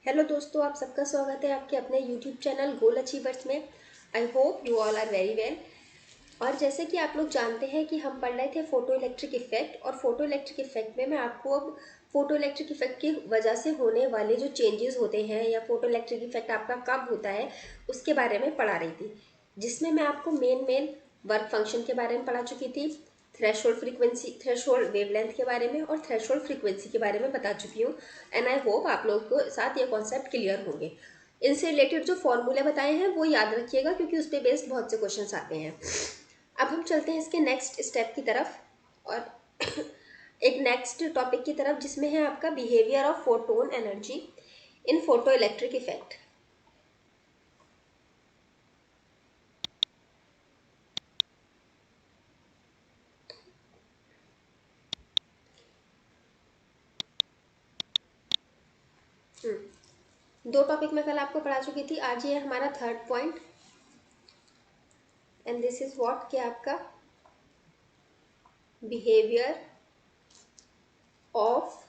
Hello दोस्तों, आप सबका स्वागत है आपके अपने यूट्यूब चैनल गोल अचीवर्स में। I hope you all are very well. और जैसे कि आप लोग जानते हैं कि हम पढ़ रहे थे फोटो इलेक्ट्रिक इफेक्ट, और फोटो इलेक्ट्रिक इफेक्ट में मैं आपको अब फोटो इलेक्ट्रिक इफेक्ट की वजह से होने वाले जो चेंजेस होते हैं या फोटो इलेक्ट्रिक इफेक्ट आपका कब होता है उसके बारे में पढ़ा रही थी, जिसमें मैं आपको मेन वर्क फंक्शन के बारे में पढ़ा चुकी थी, थ्रेशोल्ड फ्रीक्वेंसी, थ्रेशोल्ड वेवलेंथ के बारे में और थ्रेशोल्ड फ्रीक्वेंसी के बारे में बता चुकी हूँ। एंड आई होप आप लोगों को साथ ये कॉन्सेप्ट क्लियर होंगे। इनसे रिलेटेड जो फॉर्मूले बताए हैं वो याद रखिएगा, क्योंकि उस पर बेस्ड बहुत से क्वेश्चंस आते हैं। अब हम चलते हैं इसके नेक्स्ट स्टेप की तरफ, और एक नेक्स्ट टॉपिक की तरफ, जिसमें है आपका behaviour of photon energy in photo electric effect. दो टॉपिक मैं कल आपको पढ़ा चुकी थी, आज ये हमारा third point. And this is what, क्या आपका behaviour of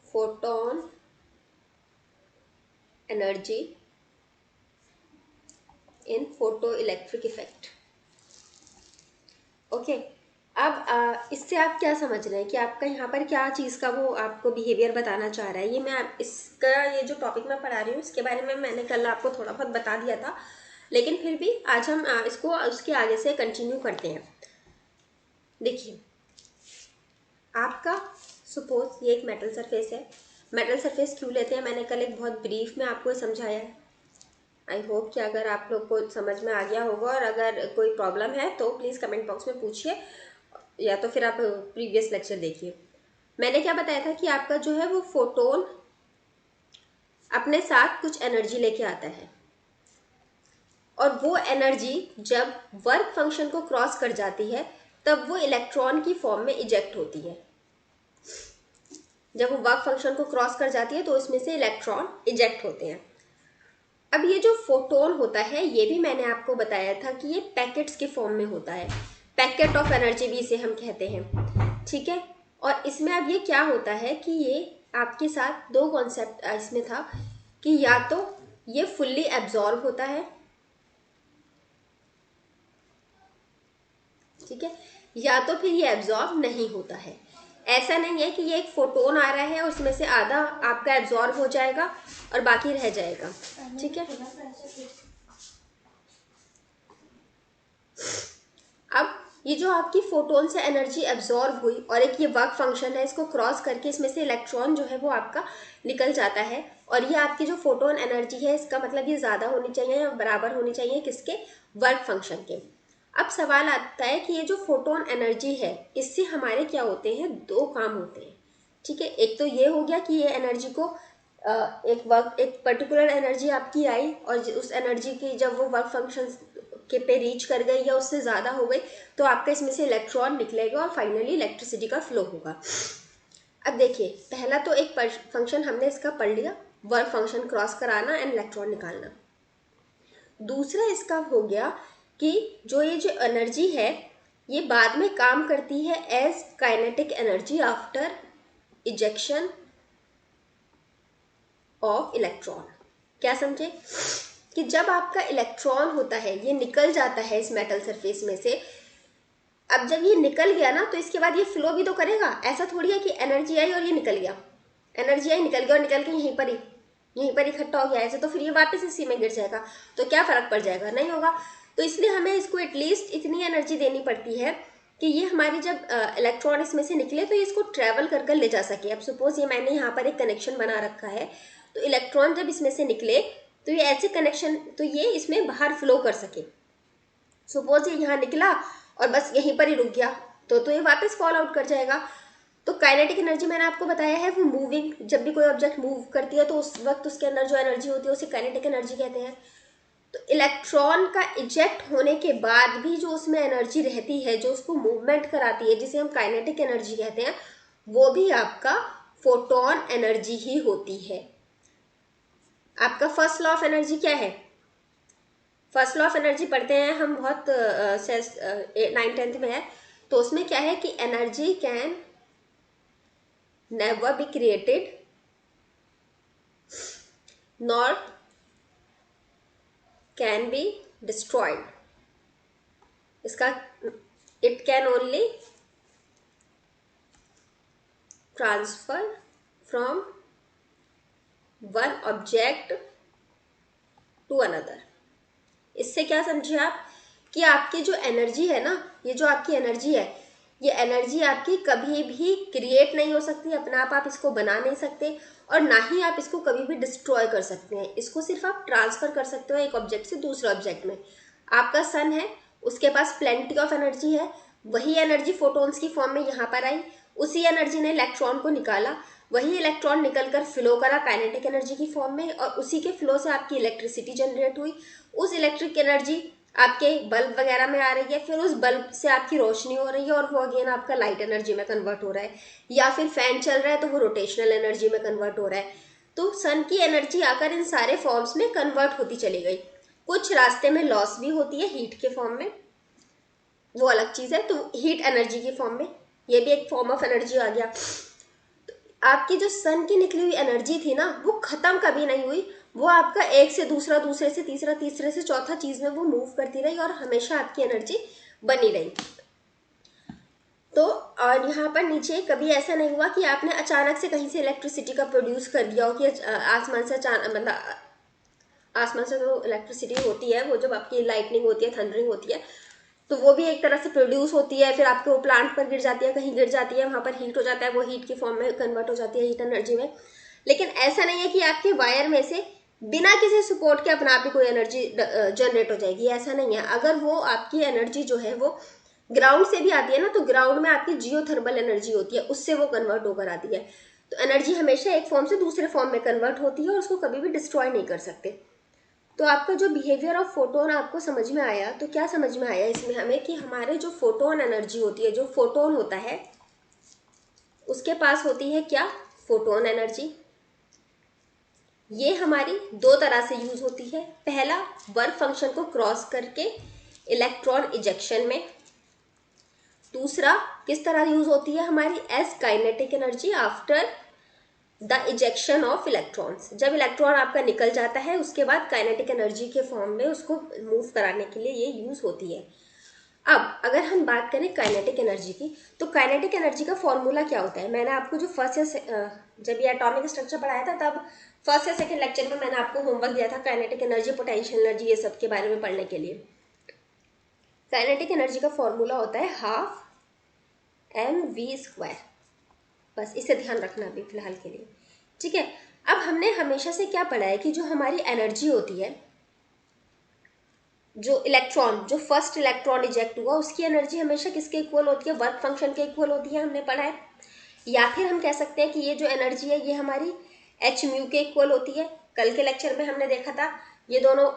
photon energy in photo electric effect. Okay, अब इससे आप क्या समझ रहे हैं कि आपका यहाँ पर क्या चीज़ का वो आपको बिहेवियर बताना चाह रहा है। ये मैं इसका ये जो टॉपिक मैं पढ़ा रही हूँ इसके बारे में मैंने कल आपको थोड़ा बहुत बता दिया था, लेकिन फिर भी आज हम इसको उसके आगे से कंटिन्यू करते हैं। देखिए, आपका सपोज ये एक मेटल सरफेस है। मेटल सरफेस क्यों लेते हैं मैंने कल एक बहुत ब्रीफ में आपको समझाया है। आई होप कि अगर आप लोग को समझ में आ गया होगा, और अगर कोई प्रॉब्लम है तो प्लीज़ कमेंट बॉक्स में पूछिए, या तो फिर आप प्रीवियस लेक्चर देखिए। मैंने क्या बताया था कि आपका जो है वो फोटोन अपने साथ कुछ एनर्जी लेके आता है, और वो एनर्जी जब वर्क फंक्शन को क्रॉस कर जाती है तब वो इलेक्ट्रॉन की फॉर्म में इजेक्ट होती है। जब वो वर्क फंक्शन को क्रॉस कर जाती है तो इसमें से इलेक्ट्रॉन इजेक्ट होते हैं। अब ये जो फोटोन होता है ये भी मैंने आपको बताया था कि ये पैकेट्स के फॉर्म में होता है, पैकेट ऑफ एनर्जी भी इसे हम कहते हैं, ठीक है। और इसमें अब ये क्या होता है कि ये आपके साथ दो कॉन्सेप्ट इसमें था कि या तो ये फुल्ली एब्जॉर्ब होता है, ठीक है, या तो फिर ये एब्जॉर्ब नहीं होता है। ऐसा नहीं है कि ये एक फोटोन आ रहा है और उसमें से आधा आपका एब्जॉर्ब हो जाएगा और बाकी रह जाएगा, ठीक है। अब ये जो आपकी फोटोन से एनर्जी एब्जॉर्ब हुई और एक ये वर्क फंक्शन है, इसको क्रॉस करके इसमें से इलेक्ट्रॉन जो है वो आपका निकल जाता है, और ये आपकी जो फोटोन एनर्जी है इसका मतलब ये ज़्यादा होनी चाहिए या बराबर होनी चाहिए किसके, वर्क फंक्शन के। अब सवाल आता है कि ये जो फोटोन एनर्जी है इससे हमारे क्या होते हैं, दो काम होते हैं, ठीक है। एक तो ये हो गया कि ये एनर्जी को एक पर्टिकुलर एनर्जी आपकी आई, और उस एनर्जी की जब वो वर्क फंक्शन के पे रीच कर गई या उससे ज़्यादा हो गई तो आपका इसमें से इलेक्ट्रॉन निकलेगा और फाइनली इलेक्ट्रिसिटी का फ्लो होगा। अब देखिए, पहला तो एक फंक्शन हमने इसका पढ़ लिया, वर्क फंक्शन क्रॉस कराना एंड इलेक्ट्रॉन निकालना। दूसरा इसका हो गया कि ये जो एनर्जी है ये बाद में काम करती है as kinetic energy after ejection of electron. क्या समझे कि जब आपका इलेक्ट्रॉन होता है ये निकल जाता है इस मेटल सरफेस में से, अब जब ये निकल गया ना तो इसके बाद ये फ्लो भी तो करेगा। ऐसा थोड़ी है कि एनर्जी आई और ये निकल गया, एनर्जी आई निकल गया और निकल के यहीं पर इकट्ठा हो गया, ऐसे तो फिर ये वापस इसी में गिर जाएगा, तो क्या फर्क पड़ जाएगा, नहीं होगा। तो इसलिए हमें इसको एटलीस्ट इतनी एनर्जी देनी पड़ती है कि ये हमारी जब इलेक्ट्रॉन इसमें से निकले तो ये इसको ट्रेवल कर कर ले जा सके। अब सपोज ये मैंने यहाँ पर एक कनेक्शन बना रखा है, तो इलेक्ट्रॉन जब इसमें से निकले तो ये ऐसे कनेक्शन, तो ये इसमें बाहर फ्लो कर सके। सपोज ये यहाँ निकला और बस यहीं पर ही रुक गया तो ये वापस फॉल आउट कर जाएगा। तो काइनेटिक एनर्जी मैंने आपको बताया है वो मूविंग, जब भी कोई ऑब्जेक्ट मूव करती है तो उस वक्त उसके अंदर जो एनर्जी होती है उसे काइनेटिक एनर्जी कहते हैं। तो इलेक्ट्रॉन का इजेक्ट होने के बाद भी जो उसमें एनर्जी रहती है जो उसको मूवमेंट कराती है, जिसे हम काइनेटिक एनर्जी कहते हैं, वो भी आपका फोटोन एनर्जी ही होती है। आपका फर्स्ट लॉ ऑफ एनर्जी क्या है, फर्स्ट लॉ ऑफ एनर्जी पढ़ते हैं हम बहुत 9th-10th में है, तो उसमें क्या है कि energy can never be created nor can be destroyed. इसका it can only transfer from one object to another. इससे क्या समझे आप कि आपकी जो एनर्जी है ना, ये जो आपकी एनर्जी है, ये एनर्जी आपकी कभी भी क्रिएट नहीं हो सकती, अपना आप इसको बना नहीं सकते, और ना ही आप इसको कभी भी डिस्ट्रॉय कर सकते हैं। इसको सिर्फ आप ट्रांसफर कर सकते हो एक ऑब्जेक्ट से दूसरे ऑब्जेक्ट में। आपका सन है, उसके पास प्लेंटी ऑफ एनर्जी है, वही एनर्जी फोटोन्स की फॉर्म में यहाँ पर आई, उसी एनर्जी ने इलेक्ट्रॉन को निकाला, वही इलेक्ट्रॉन निकलकर फ्लो करा काइनेटिक एनर्जी की फॉर्म में, और उसी के फ्लो से आपकी इलेक्ट्रिसिटी जनरेट हुई। उस इलेक्ट्रिक एनर्जी आपके बल्ब वगैरह में आ रही है, फिर उस बल्ब से आपकी रोशनी हो रही है और वो अगेन आपका लाइट एनर्जी में कन्वर्ट हो रहा है, या फिर फैन चल रहा है तो वो रोटेशनल एनर्जी में कन्वर्ट हो रहा है। तो सन की एनर्जी आकर इन सारे फॉर्म्स में कन्वर्ट होती चली गई। कुछ रास्ते में लॉस भी होती है हीट के फॉर्म में, वो अलग चीज है। तो हीट एनर्जी की फॉर्म में ये भी एक फॉर्म ऑफ एनर्जी आ गया। आपकी जो सन की निकली हुई एनर्जी थी ना, वो खत्म कभी नहीं हुई, वो आपका एक से दूसरा, दूसरे से तीसरा, तीसरे से चौथा चीज में वो मूव करती रही और हमेशा आपकी एनर्जी बनी रही। तो और यहाँ पर नीचे कभी ऐसा नहीं हुआ कि आपने अचानक से कहीं से इलेक्ट्रिसिटी का प्रोड्यूस कर दिया हो, कि आसमान से अचानक, मतलब आसमान से तो इलेक्ट्रिसिटी होती है, वो जब आपकी लाइटनिंग होती है, थंडरिंग होती है, तो वो भी एक तरह से प्रोड्यूस होती है, फिर आपके वो प्लांट पर गिर जाती है, कहीं गिर जाती है, वहां पर हीट हो जाता है, वो हीट की फॉर्म में कन्वर्ट हो जाती है हीट एनर्जी में। लेकिन ऐसा नहीं है कि आपके वायर में से बिना किसी सपोर्ट के अपना आप ही कोई एनर्जी जनरेट हो जाएगी, ऐसा नहीं है। अगर वो आपकी एनर्जी जो है वो ग्राउंड से भी आती है ना, तो ग्राउंड में आपकी जियोथर्मल एनर्जी होती है, उससे वो कन्वर्ट होकर आती है। तो एनर्जी हमेशा एक फॉर्म से दूसरे फॉर्म में कन्वर्ट होती है और उसको कभी भी डिस्ट्रॉय नहीं कर सकते। तो आपका जो बिहेवियर ऑफ फोटोन आपको समझ में आया, तो क्या समझ में आया इसमें हमें कि हमारे जो फोटोन एनर्जी होती है, जो फोटोन होता है उसके पास होती है क्या, फोटोन एनर्जी। ये हमारी दो तरह से यूज होती है। पहला, वर्क फंक्शन को क्रॉस करके इलेक्ट्रॉन इजेक्शन में। दूसरा किस तरह यूज होती है हमारी, as kinetic energy after the ejection of electrons. जब इलेक्ट्रॉन आपका निकल जाता है उसके बाद काइनेटिक एनर्जी के फॉर्म में उसको मूव कराने के लिए ये यूज होती है। अब अगर हम बात करें काइनेटिक एनर्जी की, तो काइनेटिक एनर्जी का फॉर्मूला क्या होता है। मैंने आपको जो फर्स्ट या जब ये एटॉमिक स्ट्रक्चर पढ़ाया था, तब फर्स्ट या सेकंड लेक्चर में मैंने आपको होमवर्क दिया था काइनेटिक एनर्जी, पोटेंशियल एनर्जी, ये सब के बारे में पढ़ने के लिए। काइनेटिक एनर्जी का फॉर्मूला होता है हाफ mv²। बस इसे ध्यान रखना अभी फिलहाल के लिए, ठीक है। अब हमने हमेशा से क्या पढ़ा है कि जो हमारी एनर्जी होती है, जो इलेक्ट्रॉन, जो फर्स्ट इलेक्ट्रॉन इजेक्ट हुआ, उसकी एनर्जी हमेशा किसके इक्वल होती है, वर्क फंक्शन के इक्वल होती है, हमने पढ़ा है। या फिर हम कह सकते हैं कि ये जो एनर्जी है ये हमारी एच म्यू के इक्वल होती है। कल के लेक्चर में हमने देखा था, ये दोनों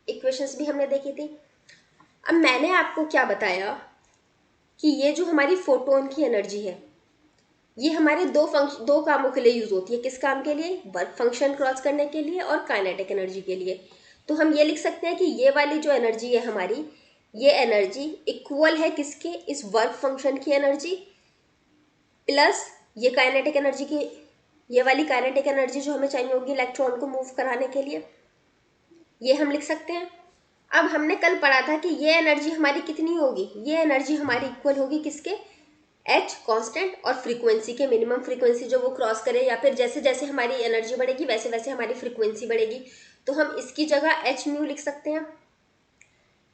इक्वेशंस भी हमने देखी थी। अब मैंने आपको क्या बताया कि ये जो हमारी फोटोन की एनर्जी है, ये हमारे दो कामों के लिए यूज होती है। किस काम के लिए, वर्क फंक्शन क्रॉस करने के लिए और काइनेटिक एनर्जी के लिए। तो हम ये लिख सकते हैं कि ये वाली जो एनर्जी है हमारी, ये एनर्जी इक्वल है किसके, इस वर्क फंक्शन की एनर्जी प्लस ये काइनेटिक एनर्जी की, ये वाली काइनेटिक एनर्जी जो हमें चाहिए होगी इलेक्ट्रॉन को मूव कराने के लिए, ये हम लिख सकते हैं। अब हमने कल पढ़ा था कि ये एनर्जी हमारी कितनी होगी, ये एनर्जी हमारी इक्वल होगी किसके, एच कांस्टेंट और फ्रीक्वेंसी के, मिनिमम फ्रीक्वेंसी जो वो क्रॉस करे, या फिर जैसे जैसे हमारी एनर्जी बढ़ेगी वैसे वैसे हमारी फ्रीक्वेंसी बढ़ेगी। तो हम इसकी जगह एच म्यू लिख सकते हैं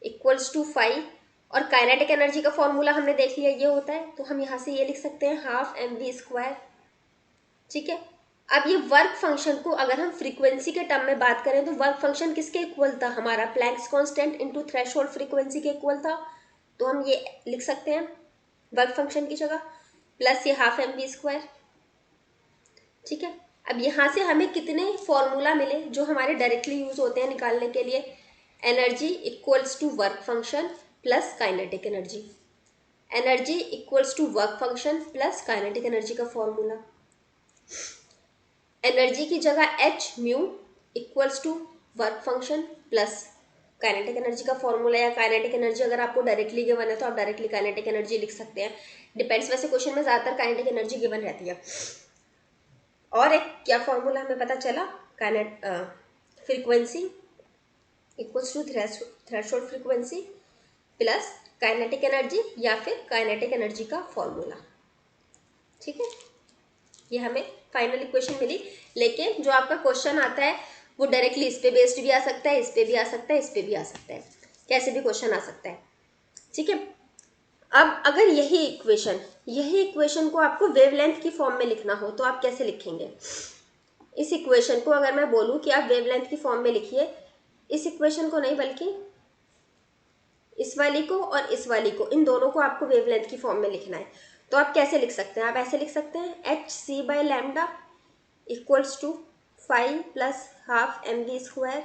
इक्वल्स टू 5। और काइनेटिक एनर्जी का फॉर्मूला हमने देख लिया ये होता है, तो हम यहाँ से ये लिख सकते हैं हाफ mv², ठीक है। अब ये वर्क फंक्शन को अगर हम फ्रीक्वेंसी के टर्म में बात करें, तो वर्क फंक्शन किसके इक्वल था, हमारा Planck's constant into threshold frequency के इक्वल था। तो हम ये लिख सकते हैं वर्क फंक्शन की जगह प्लस ये हाफ mv², ठीक है। अब यहाँ से हमें कितने फॉर्मूला मिले जो हमारे डायरेक्टली यूज होते हैं निकालने के लिए, energy equals to work function plus kinetic energy, energy equals to work function plus kinetic energy का फॉर्मूला। एनर्जी की जगह h mu equals to work function plus kinetic energy का फॉर्मूला, या काइनेटिक एनर्जी अगर आपको डायरेक्टली गिवन है तो आप डायरेक्टली काइनेटिक एनर्जी लिख सकते हैं, डिपेंड्स। वैसे क्वेश्चन में ज्यादातर काइनेटिक एनर्जी गिवन रहती है। और एक क्या फॉर्मूला हमें पता चला, frequency equals to threshold frequency plus kinetic energy या फिर काइनेटिक एनर्जी का फॉर्मूला। ठीक है, ये हमें फाइनल इक्वेशन मिली। लेकिन जो आपका क्वेश्चन आता है वो डायरेक्टली इस पे बेस्ड भी आ सकता है, इस पे भी आ सकता है, इस पे भी आ सकता है, कैसे भी क्वेश्चन आ सकता है। ठीक है, अब अगर यही इक्वेशन को आपको वेवलेंथ की फॉर्म में लिखना हो तो आप कैसे लिखेंगे? इस इक्वेशन को अगर मैं बोलूं कि आप वेवलेंथ की फॉर्म में लिखिए, इस इक्वेशन को नहीं बल्कि इस वाली को और इस वाली को, इन दोनों को आपको वेवलेंथ की फॉर्म में लिखना है। तो आप कैसे लिख सकते हैं? आप ऐसे लिख सकते हैं hc/λ इक्वल्स टू 5 + ½ mv²,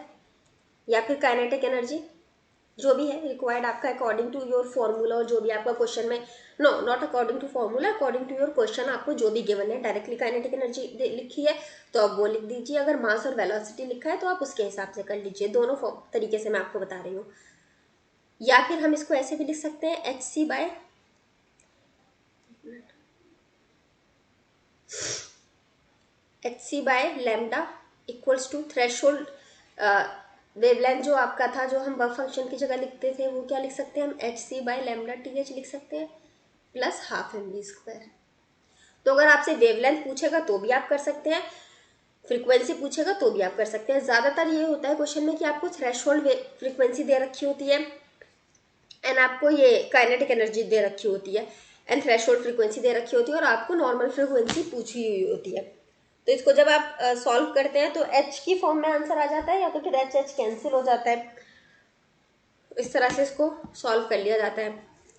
या फिर काइनेटिक एनर्जी जो भी है रिक्वायर्ड आपका अकॉर्डिंग टू योर फॉर्मूला, और जो भी आपका क्वेश्चन में, no not according to formula, according to your question आपको जो भी गिवन है, डायरेक्टली काइनेटिक एनर्जी लिखी है तो आप वो लिख दीजिए, अगर मास और वेलोसिटी लिखा है तो आप उसके हिसाब से कर लीजिए। दोनों तरीके से मैं आपको बता रही हूँ। या फिर हम इसको ऐसे भी लिख सकते हैं hc/λ equals to threshold wavelength जो आपका था, जो हम वर्क फंक्शन की जगह लिखते थे, वो क्या लिख सकते हैं हम? hc/λ लिख सकते हैं प्लस ½ mv²। तो अगर आपसे वेवलेंथ पूछेगा तो भी आप कर सकते हैं, फ्रीक्वेंसी पूछेगा तो भी आप कर सकते हैं। ज़्यादातर ये होता है क्वेश्चन में कि आपको थ्रेशोल्ड फ्रीक्वेंसी दे रखी होती है एंड आपको ये काइनेटिक एनर्जी दे रखी होती है एंड थ्रेशोल्ड फ्रीक्वेंसी दे रखी होती है, और आपको नॉर्मल फ्रीक्वेंसी पूछी हुई होती है। तो इसको जब आप सॉल्व करते हैं तो h की फॉर्म में आंसर आ जाता है, या तो फिर h कैंसिल हो जाता है। इस तरह से इसको सॉल्व कर लिया जाता है।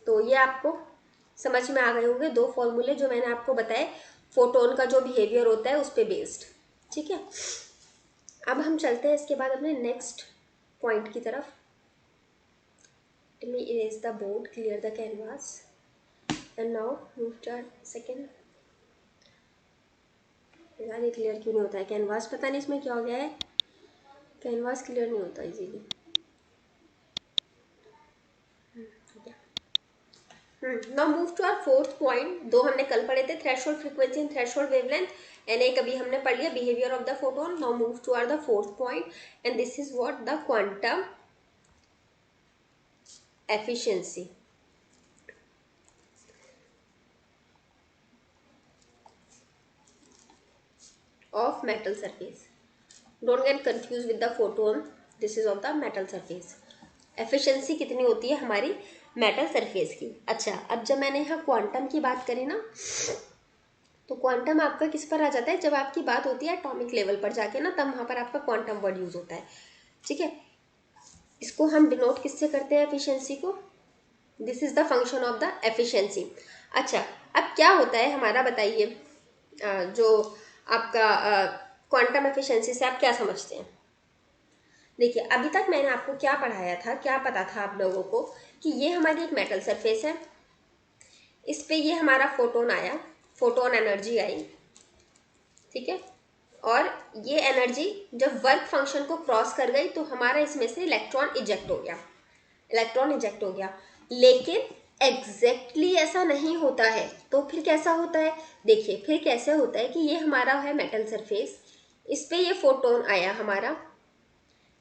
तो ये आपको समझ में आ गए होंगे दो फॉर्मूले जो मैंने आपको बताए, फोटोन का जो बिहेवियर होता है उस पर बेस्ड। ठीक है, अब हम चलते हैं इसके बाद अपने नेक्स्ट पॉइंट की तरफ। Let me erase the board, clear the canvas, and now move to our second। यार ये क्लियर क्यों नहीं होता है कैनवास? पता नहीं इसमें क्या हो गया है, कैनवास क्लियर नहीं होता easily. Now move to our fourth point. दो हमने कल पढ़े थे, threshold frequency and threshold wavelength, and एक अभी हमने पढ़ लिया behaviour of the photon. Now move to our the fourth point and this is what the quantum efficiency of metal surface। Don't get confused with the photon, this is of the metal surface। Efficiency कितनी होती है हमारी metal surface की। अच्छा, अब जब मैंने यहाँ क्वांटम की बात करी ना, तो क्वांटम आपका किस पर आ जाता है? जब आपकी बात होती है एटॉमिक लेवल पर जाके ना, तब वहाँ पर आपका क्वांटम वर्ड यूज होता है। ठीक है, इसको हम डिनोट किससे करते हैं एफिशिएंसी को? This is the function of the efficiency. अच्छा, अब क्या होता है हमारा, बताइए, जो आपका क्वांटम एफिशिएंसी से आप क्या समझते हैं? देखिए, अभी तक मैंने आपको क्या पढ़ाया था, क्या पता था आप लोगों को कि ये हमारी एक मेटल सरफेस है, इस पे ये हमारा फोटोन आया, फोटोन एनर्जी आई। ठीक है, और ये एनर्जी जब वर्क फंक्शन को क्रॉस कर गई तो हमारा इसमें से इलेक्ट्रॉन इजेक्ट हो गया। लेकिन एग्जैक्टली ऐसा नहीं होता है। तो फिर कैसा होता है? देखिए, फिर कैसे होता है कि ये हमारा है मेटल सरफेस, इस पे ये फोटोन आया हमारा।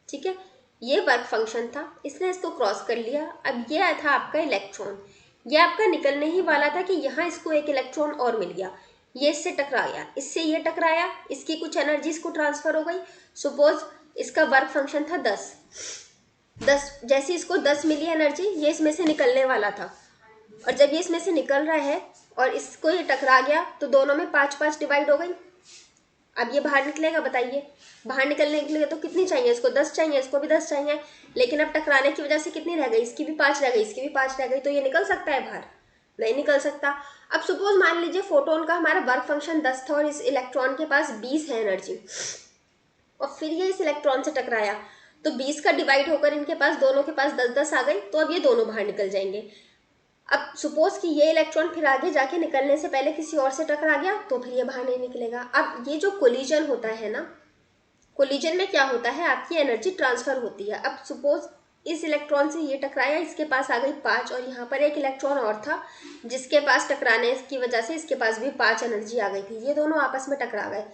ठीक है, ये वर्क फंक्शन था, इसने इसको क्रॉस कर लिया। अब ये था आपका इलेक्ट्रॉन, ये आपका निकलने ही वाला था कि यहाँ इसको एक इलेक्ट्रॉन और मिल गया, ये इससे टकरा गया, इससे ये टकराया, इसकी कुछ एनर्जी इसको ट्रांसफर हो गई। सपोज इसका वर्क फंक्शन था 10, जैसे इसको 10 मिली एनर्जी, ये इसमें से निकलने वाला था, और जब ये इसमें से निकल रहा है और इसको ये टकरा गया तो दोनों में 5-5 डिवाइड हो गई। अब ये बाहर निकलेगा, बताइए, बाहर निकलने के लिए तो कितनी चाहिए? इसको 10 चाहिए, इसको भी 10 चाहिए, लेकिन अब टकराने की वजह से कितनी रह गई? इसकी भी 5 रह गई, इसकी भी 5 रह गई। तो ये निकल सकता है बाहर? नहीं निकल सकता। अब सपोज मान लीजिए फोटोन का हमारा वर्क फंक्शन 10 था और इस इलेक्ट्रॉन के पास 20 है एनर्जी, और फिर ये इस इलेक्ट्रॉन से टकराया तो 20 का डिवाइड होकर इनके पास, दोनों के पास 10-10 आ गई। तो अब ये दोनों बाहर निकल जाएंगे। अब सपोज कि ये इलेक्ट्रॉन फिर आगे जाके निकलने से पहले किसी और से टकरा गया तो फिर ये बाहर नहीं निकलेगा। अब ये जो कोलिजन होता है ना, कोलिजन में क्या होता है, आपकी एनर्जी ट्रांसफर होती है। अब सपोज इस इलेक्ट्रॉन से ये टकराया, इसके पास आ गई 5, और यहाँ पर एक इलेक्ट्रॉन और था जिसके पास टकराने की वजह से इसके पास भी 5 एनर्जी आ गई थी। ये दोनों आपस में टकरा गए।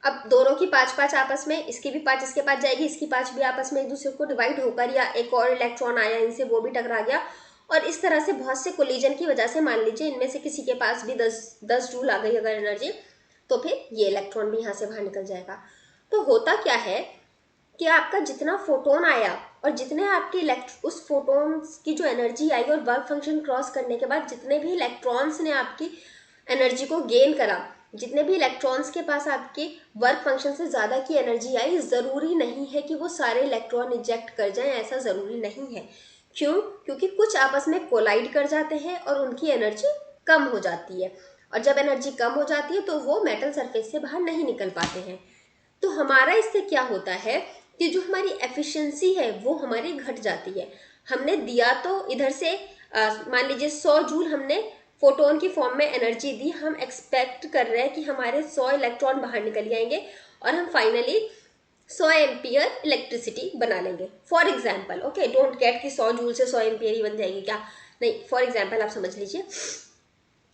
अब दोनों की 5-5 आपस में, इसकी भी 5 इसके पास जाएगी, इसकी 5 भी आपस में एक दूसरे को डिवाइड होकर, या एक और इलेक्ट्रॉन आया इनसे वो भी टकरा गया, और इस तरह से बहुत से कोलिजन की वजह से मान लीजिए इनमें से किसी के पास भी 10 जूल आ गई अगर एनर्जी, तो फिर ये इलेक्ट्रॉन भी यहाँ से बाहर निकल जाएगा। तो होता क्या है कि आपका जितना फोटोन आया और जितने आपके उस फोटोन्स की जो एनर्जी आई और वर्क फंक्शन क्रॉस करने के बाद जितने भी इलेक्ट्रॉन्स ने आपकी एनर्जी को गेन करा, जितने भी इलेक्ट्रॉन्स के पास आपके वर्क फंक्शन से ज़्यादा की एनर्जी आई, ज़रूरी नहीं है कि वो सारे इलेक्ट्रॉन इजेक्ट कर जाएं, ऐसा ज़रूरी नहीं है। क्यों? क्योंकि कुछ आपस में कोलाइड कर जाते हैं और उनकी एनर्जी कम हो जाती है, और जब एनर्जी कम हो जाती है तो वो मेटल सरफेस से बाहर नहीं निकल पाते हैं। तो हमारा इससे क्या होता है कि जो हमारी एफिशिएंसी है वो हमारी घट जाती है। हमने दिया तो इधर से मान लीजिए 100 जूल हमने फोटोन की फॉर्म में एनर्जी दी, हम एक्सपेक्ट कर रहे हैं कि हमारे 100 इलेक्ट्रॉन बाहर निकल जाएंगे और हम फाइनली 100 एम्पियर इलेक्ट्रिसिटी बना लेंगे। For example, okay, don't get कि 100 जूल से 100 एम्पियर ही बन जाएगी क्या, नहीं, फॉर एग्जाम्पल आप समझ लीजिए।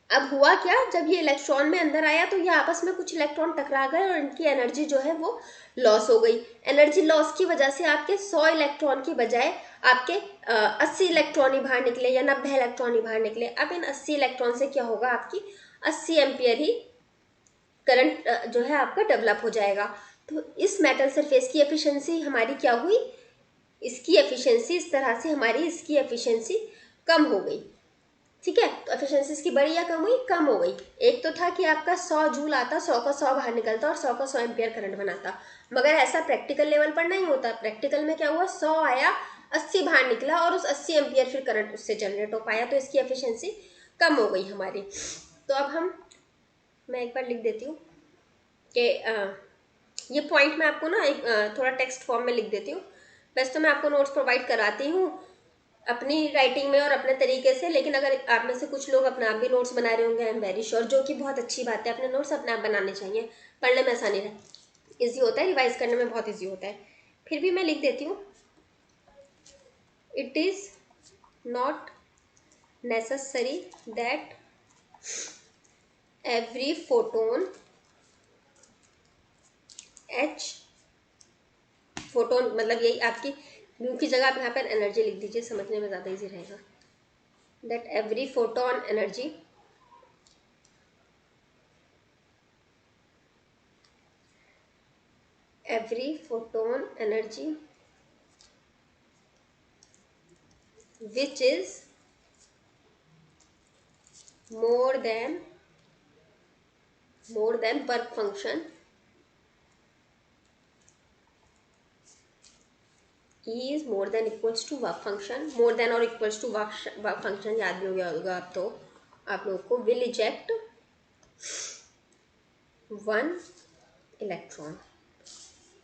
अब हुआ क्या, जब ये इलेक्ट्रॉन में अंदर आया तो ये आपस में कुछ इलेक्ट्रॉन टकरा गए और इनकी एनर्जी जो है वो लॉस हो गई। एनर्जी लॉस की वजह से आपके 100 इलेक्ट्रॉन की बजाय आपके 80 इलेक्ट्रॉन ही बाहर निकले या 90 इलेक्ट्रॉन ही बाहर निकले। अब इन 80 इलेक्ट्रॉन से क्या होगा, आपकी 80 एम्पियर ही करंट जो है आपका डेवलप हो जाएगा। तो इस मेटल सरफेस की एफिशिएंसी हमारी क्या हुई, इसकी एफिशिएंसी इस तरह से हमारी इसकी एफिशिएंसी कम हो गई। ठीक है, तो एफिशिएंसी इसकी बढ़ी या कम हुई, कम हो गई। एक तो था कि आपका 100 जूल आता, 100 का 100 बाहर निकलता और 100 का 100 एम्पियर करंट बनाता, मगर ऐसा प्रैक्टिकल लेवल पर नहीं होता। प्रैक्टिकल में क्या हुआ, 100 आया, 80 बाहर निकला और उस 80 एम्पियर फिर करंट उससे जनरेट हो पाया, तो इसकी एफिशिएंसी कम हो गई हमारी। तो अब मैं एक बार लिख देती हूँ कि ये पॉइंट मैं आपको ना एक थोड़ा टेक्स्ट फॉर्म में लिख देती हूँ। वैसे तो मैं आपको नोट्स प्रोवाइड कराती हूँ अपनी राइटिंग में और अपने तरीके से, लेकिन अगर आप में से कुछ लोग अपने आप भी नोट्स बना रहे होंगे, आई एम वेरी श्योर, जो कि बहुत अच्छी बात है। अपने नोट्स अपने आप बनाने चाहिए, पढ़ने में आसानी है, ईजी होता है, रिवाइज करने में बहुत ईजी होता है। फिर भी मैं लिख देती हूँ, it is not necessary that every photon H, photon मतलब यही आपकी म्यू की जगह आप यहाँ पर एनर्जी लिख दीजिए, समझने में ज़्यादा इजी रहेगा। That every photon energy which is more than work function E is more than equals to work function, more than or equals to work function याद भी हो गया होगा अब तो आप लोगों को, will eject 1 electron,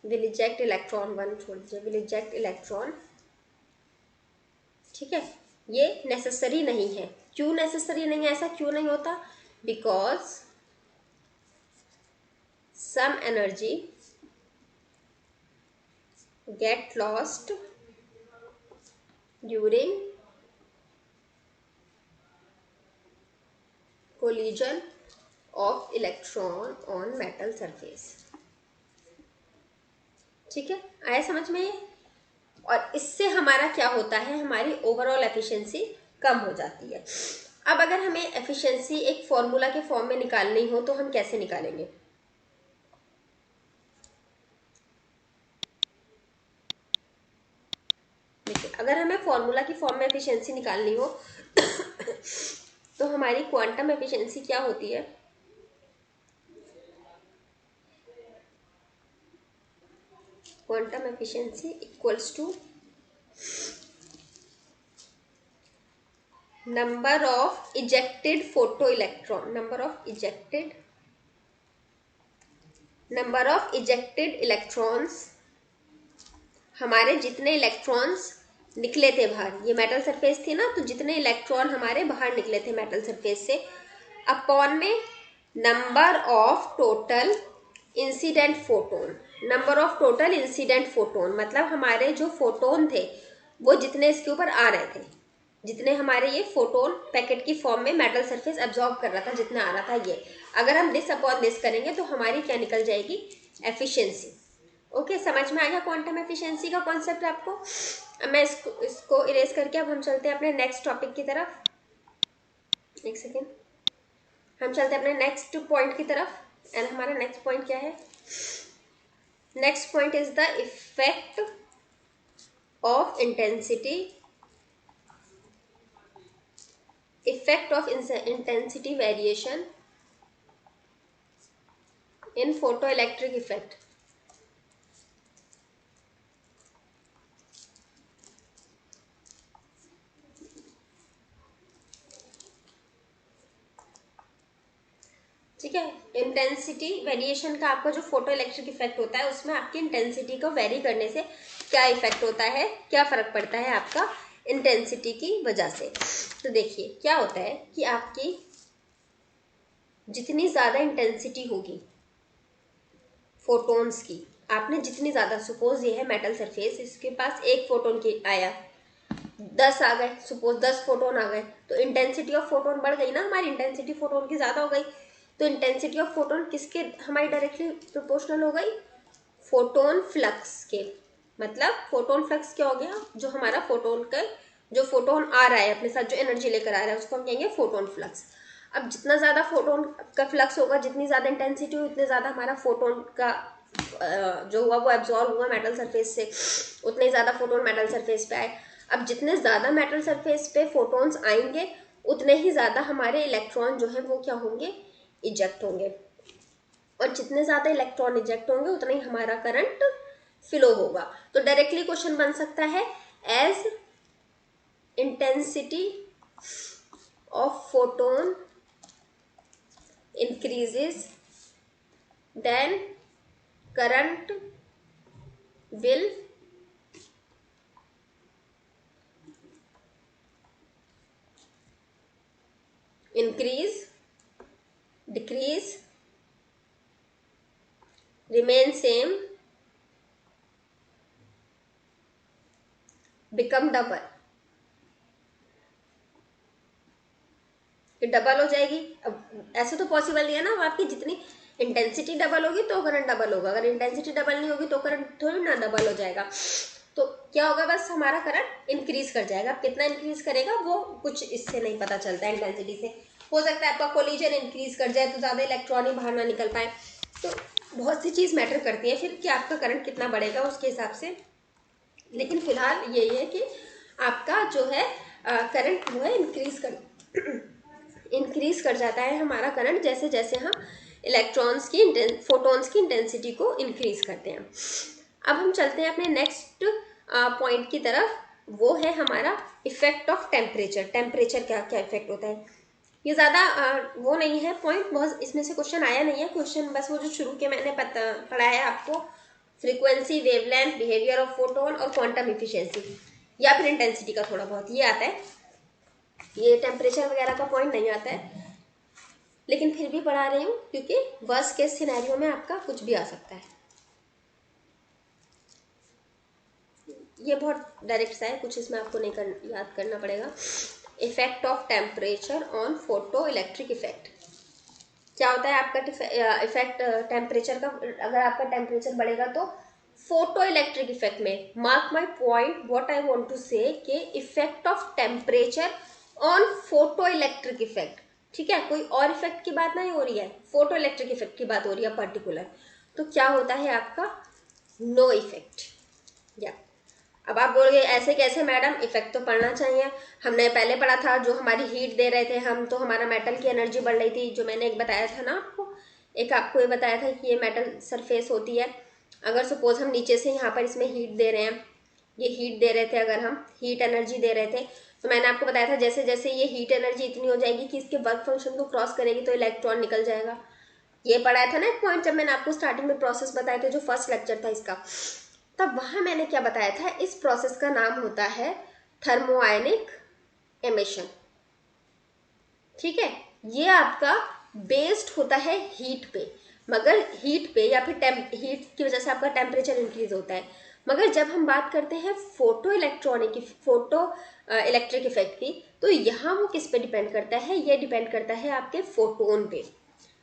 will eject electron 1 छोड़ दीजिए, will eject इलेक्ट्रॉन। ठीक है, ये नेसेसरी नहीं है। क्यों नेसेसरी नहीं है, ऐसा क्यों नहीं होता, because some energy get lost during collision of electron on metal surface। ठीक है, आया समझ में ये? और इससे हमारा क्या होता है, हमारी ओवरऑल एफिशिएंसी कम हो जाती है। अब अगर हमें एफिशिएंसी एक फॉर्मूला के फॉर्म में निकालनी हो तो हम कैसे निकालेंगे, अगर हमें फॉर्मूला की फॉर्म में एफिशिएंसी निकालनी हो तो हमारी क्वांटम एफिशिएंसी क्या होती है, quantum efficiency equals to number of ejected photo electron, number of ejected electrons, हमारे जितने इलेक्ट्रॉन्स निकले थे बाहर, ये मेटल सरफेस थी ना, तो जितने इलेक्ट्रॉन हमारे बाहर निकले थे मेटल सरफेस से, अपॉन में number of total incident photon. Number of total incident photon मतलब हमारे जो फोटोन थे वो जितने इसके ऊपर आ रहे थे, जितने हमारे ये फोटोन पैकेट की फॉर्म में मेटल सरफेस एब्जॉर्ब कर रहा था, जितना आ रहा था, ये अगर हम दिस अपॉन दिस करेंगे तो हमारी क्या निकल जाएगी, एफिशिएंसी। ओके, समझ में आ गया क्वांटम एफिशिएंसी का कॉन्सेप्ट आपको। अब मैं इसको इरेज करके अब हम चलते हैं अपने नेक्स्ट टॉपिक की तरफ। एक सेकेंड, हम चलते हैं अपने नेक्स्ट पॉइंट की तरफ। एंड हमारा नेक्स्ट पॉइंट क्या है? Next point is the effect of intensity, effect of intensity variation in photoelectric effect। ठीक है, इंटेंसिटी वेरिएशन का आपका जो फोटो इलेक्ट्रिक इफेक्ट होता है उसमें आपकी इंटेंसिटी को वेरी करने से क्या इफेक्ट होता है, क्या फर्क पड़ता है आपका इंटेंसिटी की वजह से। तो देखिए क्या होता है कि आपकी जितनी ज़्यादा इंटेंसिटी होगी फोटोन्स की, आपने जितनी ज़्यादा, सपोज ये है मेटल सरफेस, इसके पास एक फोटोन की आया, 10 आ गए, सपोज 10 फोटोन आ गए, तो इंटेंसिटी ऑफ फोटोन बढ़ गई ना, हमारी इंटेंसिटी फोटोन की ज़्यादा हो गई। तो इंटेंसिटी ऑफ फोटोन किसके हमारी डायरेक्टली प्रोपोर्शनल हो गई? फोटोन फ्लक्स के। मतलब फोटोन फ्लक्स क्या हो गया? जो हमारा फोटोन का जो फोटोन आ रहा है अपने साथ, जो एनर्जी लेकर आ रहा है, उसको हम कहेंगे फोटोन फ्लक्स। अब जितना ज़्यादा फोटोन का फ्लक्स होगा, जितनी ज़्यादा इंटेंसिटी हो, उतने ज़्यादा हमारा फोटोन का जो हुआ वो एब्जॉर्ब हुआ मेटल सरफेस से, उतने ज़्यादा फोटोन मेटल सरफेस पे आए। अब जितने ज़्यादा मेटल सरफेस पे फोटोन्स आएंगे, उतने ही ज़्यादा हमारे इलेक्ट्रॉन जो है वो क्या होंगे? इजेक्ट होंगे। और जितने ज़्यादा इलेक्ट्रॉन इजेक्ट होंगे उतना ही हमारा करंट फ्लो होगा। तो डायरेक्टली क्वेश्चन बन सकता है, as intensity of photon increases then current will increase, decrease, remain same, become double। Double हो जाएगी। अब ऐसे तो पॉसिबल नहीं है ना, अब आपकी जितनी इंटेंसिटी डबल होगी तो करंट डबल होगा, अगर इंटेंसिटी डबल नहीं होगी तो करंट थोड़ी ना डबल हो जाएगा। तो क्या होगा? बस हमारा करंट इंक्रीज कर जाएगा। कितना इंक्रीज करेगा वो कुछ इससे नहीं पता चलता है, इंटेंसिटी से। हो सकता है आपका कोलिजन इंक्रीज कर जाए तो ज़्यादा इलेक्ट्रॉन ही बाहर ना निकल पाए। तो बहुत सी चीज़ मैटर करती है फिर कि आपका करंट कितना बढ़ेगा उसके हिसाब से। लेकिन फिलहाल यही है कि आपका जो है करंट जो है इंक्रीज कर जाता है हमारा करंट, जैसे जैसे हम इलेक्ट्रॉन्स की फोटोन्स की इंटेंसिटी को इंक्रीज करते हैं। अब हम चलते हैं अपने नेक्स्ट पॉइंट की तरफ। वो है हमारा इफेक्ट ऑफ टेम्परेचर। टेम्परेचर क्या क्या इफेक्ट होता है? ये ज़्यादा वो नहीं है पॉइंट, बहुत इसमें से क्वेश्चन आया नहीं है। क्वेश्चन बस वो जो शुरू के मैंने पढ़ा है आपको, frequency, wavelength, behaviour of photon और क्वांटम इफिशियंसी, या फिर इंटेंसिटी का थोड़ा बहुत ये आता है। ये टेम्परेचर वगैरह का पॉइंट नहीं आता है, लेकिन फिर भी पढ़ा रही हूँ क्योंकि वर्स्ट केस सिनेरियो में आपका कुछ भी आ सकता है। ये बहुत डायरेक्ट सा है, कुछ इसमें आपको नहीं याद करना पड़ेगा। Effect of temperature on photo electric effect. क्या होता है आपका इफेक्ट टेम्परेचर का? अगर आपका टेम्परेचर बढ़ेगा तो फोटो इलेक्ट्रिक इफेक्ट में, mark my point, what I want to say, कि effect of temperature on photo electric effect. ठीक है, कोई और इफेक्ट की बात नहीं हो रही है, फोटो इलेक्ट्रिक इफेक्ट की बात हो रही है पर्टिकुलर। तो क्या होता है आपका? No effect. या अब आप बोलोगे ऐसे कैसे मैडम, इफेक्ट तो पढ़ना चाहिए। हमने पहले पढ़ा था, जो हमारी हीट दे रहे थे हम, तो हमारा मेटल की एनर्जी बढ़ रही थी, जो मैंने एक बताया था ना आपको, एक आपको ये बताया था कि ये मेटल सरफेस होती है। अगर सपोज हम नीचे से यहाँ पर इसमें हीट दे रहे हैं, ये हीट दे रहे थे, अगर हम हीट एनर्जी दे रहे थे, तो मैंने आपको बताया था जैसे जैसे ये हीट एनर्जी इतनी हो जाएगी कि इसके वर्क फंक्शन को क्रॉस करेगी तो इलेक्ट्रॉन निकल जाएगा। ये पढ़ाया था ना एक पॉइंट, जब मैंने आपको स्टार्टिंग में प्रोसेस बताए थे, जो फर्स्ट लेक्चर था इसका, तब वहां मैंने क्या बताया था? इस प्रोसेस का नाम होता है थर्मोआयनिक एमिशन। ठीक है, ये आपका बेस्ड होता है हीट पे, मगर हीट पे या फिर हीट की वजह से आपका टेम्परेचर इंक्रीज होता है। मगर जब हम बात करते हैं फोटो इलेक्ट्रिक इफेक्ट की, तो यहाँ वो किस पे डिपेंड करता है? ये डिपेंड करता है आपके फोटोन पे,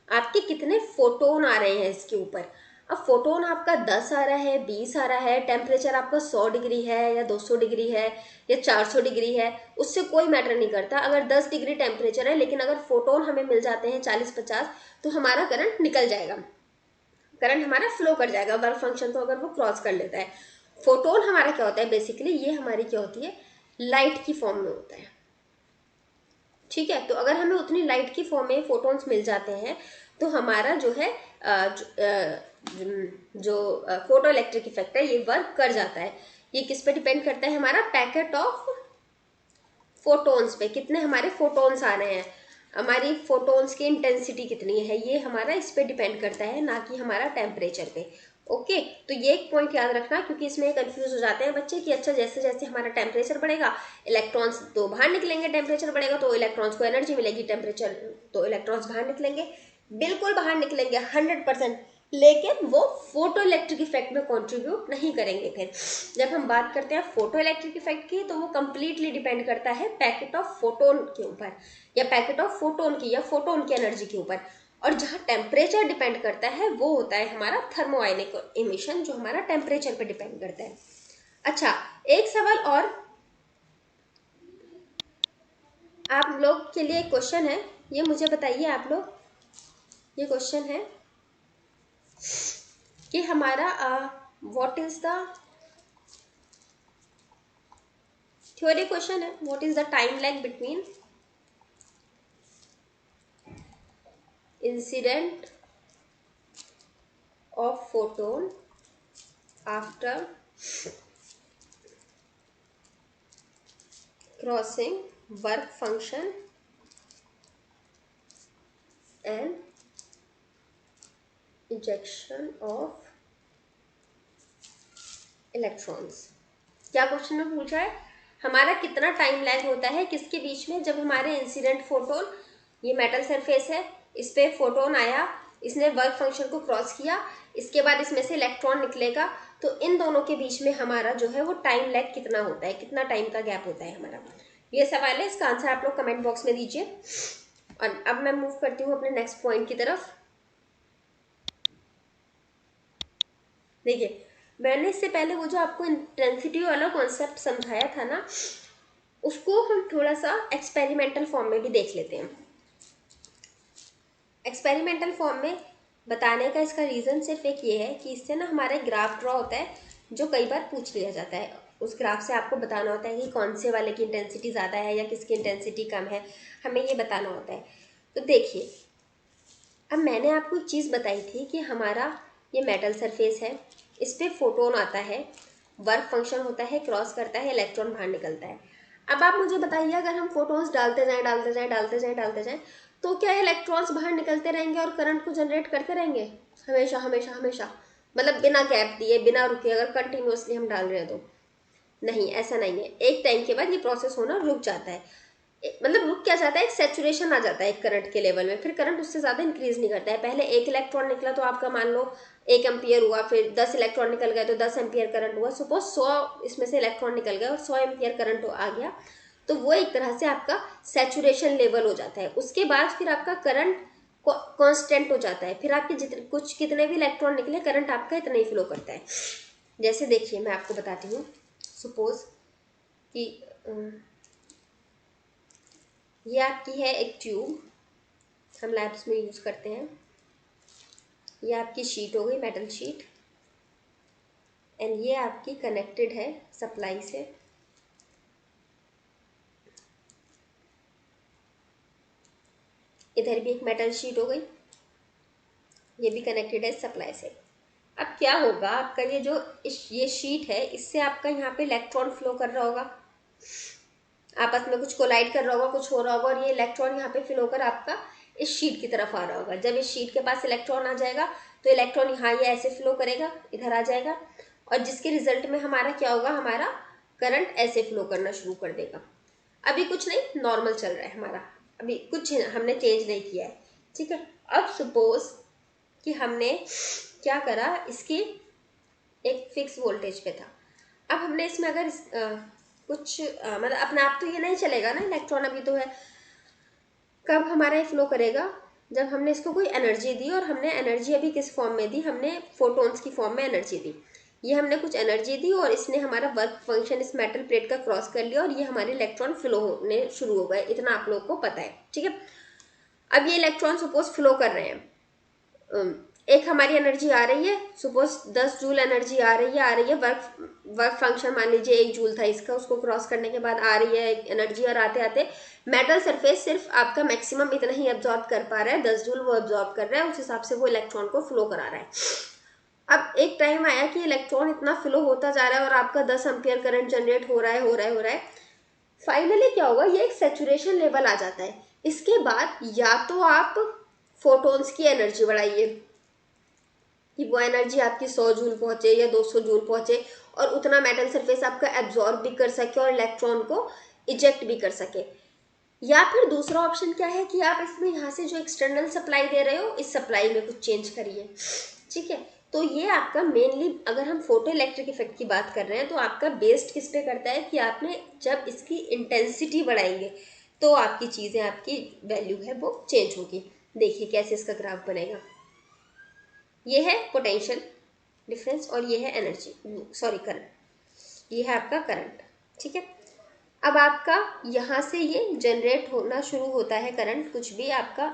आपके कितने फोटोन आ रहे हैं इसके ऊपर। अब फोटोन आपका 10 आ रहा है, 20 आ रहा है, टेम्परेचर आपका 100 डिग्री है या 200 डिग्री है या 400 डिग्री है, उससे कोई मैटर नहीं करता। अगर 10 डिग्री टेम्परेचर है लेकिन अगर फोटोन हमें मिल जाते हैं 40-50, तो हमारा करंट निकल जाएगा, करंट हमारा फ्लो कर जाएगा, वर्क फंक्शन तो अगर वो क्रॉस कर लेता है। फोटोन हमारा क्या होता है बेसिकली, ये हमारी क्या होती है, लाइट की फॉर्म में होता है, ठीक है। तो अगर हमें उतनी लाइट की फॉर्म में फोटोन्स मिल जाते हैं तो हमारा जो है जो फोटो इलेक्ट्रिक इफेक्ट है ये वर्क कर जाता है। ये किस पे डिपेंड करता है, हमारा पैकेट ऑफ फोटोन्स पे, कितने हमारे फोटोन्स आ रहे हैं, हमारी फोटोन्स की इंटेंसिटी कितनी है, ये हमारा इस पे डिपेंड करता है, ना कि हमारा टेम्परेचर पे। ओके, तो ये एक पॉइंट याद रखना, क्योंकि इसमें कंफ्यूज हो जाते हैं बच्चे कि अच्छा जैसे जैसे हमारा टेम्परेचर बढ़ेगा इलेक्ट्रॉन्स तो बाहर निकलेंगे, टेम्परेचर बढ़ेगा तो इलेक्ट्रॉन्स को एनर्जी मिलेगी, टेम्परेचर तो इलेक्ट्रॉन्स बाहर निकलेंगे, बिल्कुल बाहर निकलेंगे 100%, लेकिन वो फोटो इलेक्ट्रिक इफेक्ट में कंट्रीब्यूट नहीं करेंगे। फिर जब हम बात करते हैं फोटो इलेक्ट्रिक इफेक्ट की, तो वो कंप्लीटली डिपेंड करता है पैकेट ऑफ फोटोन के ऊपर, या पैकेट ऑफ फोटोन की, या फोटोन की एनर्जी के ऊपर। और जहाँ टेम्परेचर डिपेंड करता है वो होता है हमारा थर्मोआयनिक इमिशन, जो हमारा टेम्परेचर पे डिपेंड करता है। अच्छा, एक सवाल और आप लोग के लिए क्वेश्चन है, ये मुझे बताइए आप लोग, ये क्वेश्चन है कि हमारा what is the theory, question है what is the time lag between incident of photon after crossing work function and ejection of electrons. क्या क्वेश्चन में पूछा है, हमारा कितना टाइम लैग होता है किसके बीच में, जब हमारे इंसिडेंट फोटोन, ये मेटल सरफेस है, इस पे फोटोन आया, इसने वर्क फंक्शन को क्रॉस किया, इसके बाद इसमें से इलेक्ट्रॉन निकलेगा, तो इन दोनों के बीच में हमारा जो है वो टाइम लैग कितना होता है, कितना टाइम का गैप होता है हमारा। ये सवाल है, इसका आंसर आप लोग कमेंट बॉक्स में दीजिए। और अब मैं मूव करती हूँ अपने नेक्स्ट पॉइंट की तरफ। देखिए, मैंने इससे पहले वो जो आपको इंटेंसिटी वाला कॉन्सेप्ट समझाया था ना, उसको हम थोड़ा सा एक्सपेरिमेंटल फॉर्म में भी देख लेते हैं। एक्सपेरिमेंटल फॉर्म में बताने का इसका रीज़न सिर्फ एक ये है कि इससे ना हमारा ग्राफ ड्रॉ होता है, जो कई बार पूछ लिया जाता है। उस ग्राफ से आपको बताना होता है कि कौन से वाले की इंटेंसिटी ज़्यादा है या किसकी इंटेंसिटी कम है, हमें ये बताना होता है। तो देखिए, अब मैंने आपको एक चीज़ बताई थी कि हमारा ये मेटल सरफेस है, इस पर फोटोन आता है, वर्क फंक्शन होता है, क्रॉस करता है, इलेक्ट्रॉन बाहर निकलता है। अब आप मुझे बताइए, अगर हम फोटोन्स डालते जाएं डालते जाएं डालते जाएं डालते जाएं, तो क्या इलेक्ट्रॉन्स बाहर निकलते रहेंगे और करंट को जनरेट करते रहेंगे हमेशा हमेशा हमेशा, मतलब बिना गैप दिए, बिना रुके, अगर कंटिन्यूअसली हम डाल रहे हैं तो? नहीं, ऐसा नहीं है। एक टाइम के बाद ये प्रोसेस होना रुक जाता है, मतलब रुक क्या जाता है, एक सेचुरेशन आ जाता है एक करंट के लेवल में, फिर करंट उससे ज़्यादा इंक्रीज नहीं करता है। पहले 1 इलेक्ट्रॉन निकला तो आपका मान लो 1 एम्पियर हुआ, फिर 10 इलेक्ट्रॉन निकल गए तो 10 एम्पियर करंट हुआ, सपोज 100 इसमें से इलेक्ट्रॉन निकल गए और 100 एम्पियर करंट आ गया, तो वो एक तरह से आपका सेचुरेशन लेवल हो जाता है। उसके बाद फिर आपका करंट कांस्टेंट हो जाता है, फिर आपके जितने कुछ कितने भी इलेक्ट्रॉन निकले करंट आपका इतना ही फ्लो करता है। जैसे देखिए, मैं आपको बताती हूँ, सपोज कि ये आपकी है एक ट्यूब, हम लैब्स में यूज़ करते हैं। ये आपकी शीट हो गई, मेटल शीट, एंड ये आपकी कनेक्टेड है सप्लाई से। इधर भी एक मेटल शीट हो गई, ये भी कनेक्टेड है सप्लाई से। अब क्या होगा, आपका ये जो ये शीट है, इससे आपका यहाँ पे इलेक्ट्रॉन फ्लो कर रहा होगा, आपस में कुछ कोलाइड कर रहा होगा, कुछ हो रहा होगा, और ये इलेक्ट्रॉन यहाँ पे फ्लो होकर आपका इस शीट की तरफ आ रहा होगा। जब इस शीट के पास इलेक्ट्रॉन आ जाएगा तो इलेक्ट्रॉन यहाँ ये ऐसे फ्लो करेगा, इधर आ जाएगा, और जिसके रिजल्ट में हमारा क्या होगा, हमारा करंट ऐसे फ्लो करना शुरू कर देगा। अभी कुछ नहीं, नॉर्मल चल रहा है हमारा, अभी कुछ हमने चेंज नहीं किया है, ठीक है। अब सपोज कि हमने क्या करा, इसकी एक फिक्स वोल्टेज पे था, अब हमने इसमें अगर कुछ मतलब अपने आप तो ये नहीं चलेगा ना, इलेक्ट्रॉन अभी तो है, कब हमारा ये फ्लो करेगा, जब हमने इसको कोई एनर्जी दी, और हमने एनर्जी अभी किस फॉर्म में दी, हमने फोटॉन्स की फॉर्म में एनर्जी दी। ये हमने कुछ एनर्जी दी और इसने हमारा वर्क फंक्शन इस मेटल प्लेट का क्रॉस कर लिया और ये हमारे इलेक्ट्रॉन फ्लो होने शुरू हो गए। इतना आप लोगों को पता है, ठीक है। अब ये इलेक्ट्रॉन सपोज फ्लो कर रहे हैं, एक हमारी एनर्जी आ रही है, सपोज 10 जूल एनर्जी आ रही है वर्क फंक्शन मान लीजिए 1 जूल था इसका, उसको क्रॉस करने के बाद आ रही है एनर्जी, और आते आते मेटल सरफेस सिर्फ आपका मैक्सिमम इतना ही एब्जॉर्ब कर पा रहा है, 10 जूल वो एब्जॉर्ब कर रहा है, उस हिसाब से वो इलेक्ट्रॉन को फ्लो करा रहा है। अब एक टाइम आया कि इलेक्ट्रॉन इतना फ्लो होता जा रहा है और आपका 10 एम्पियर करंट जनरेट हो रहा है। फाइनली क्या होगा, ये एक सैचुरेशन लेवल आ जाता है। इसके बाद या तो आप फोटॉन्स की एनर्जी बढ़ाइए कि वो एनर्जी आपकी 100 जूल पहुंचे या 200 जूल पहुंचे और उतना मेटल सरफेस आपका एब्जॉर्ब भी कर सके और इलेक्ट्रॉन को इजेक्ट भी कर सके। या फिर दूसरा ऑप्शन क्या है कि आप इसमें यहाँ से जो एक्सटर्नल सप्लाई दे रहे हो, इस सप्लाई में कुछ चेंज करिए, ठीक है। तो ये आपका मेनली, अगर हम फोटो इलेक्ट्रिक इफेक्ट की बात कर रहे हैं तो आपका बेस्ड किस पे करता है कि आपने जब इसकी इंटेंसिटी बढ़ाएंगे तो आपकी चीज़ें, आपकी वैल्यू है वो चेंज होगी। देखिए कैसे इसका ग्राफ बनेगा। ये है पोटेंशियल डिफरेंस और ये है एनर्जी, सॉरी करंट, ये है आपका करंट, ठीक है। अब आपका यहाँ से ये जनरेट होना शुरू होता है करंट, कुछ भी आपका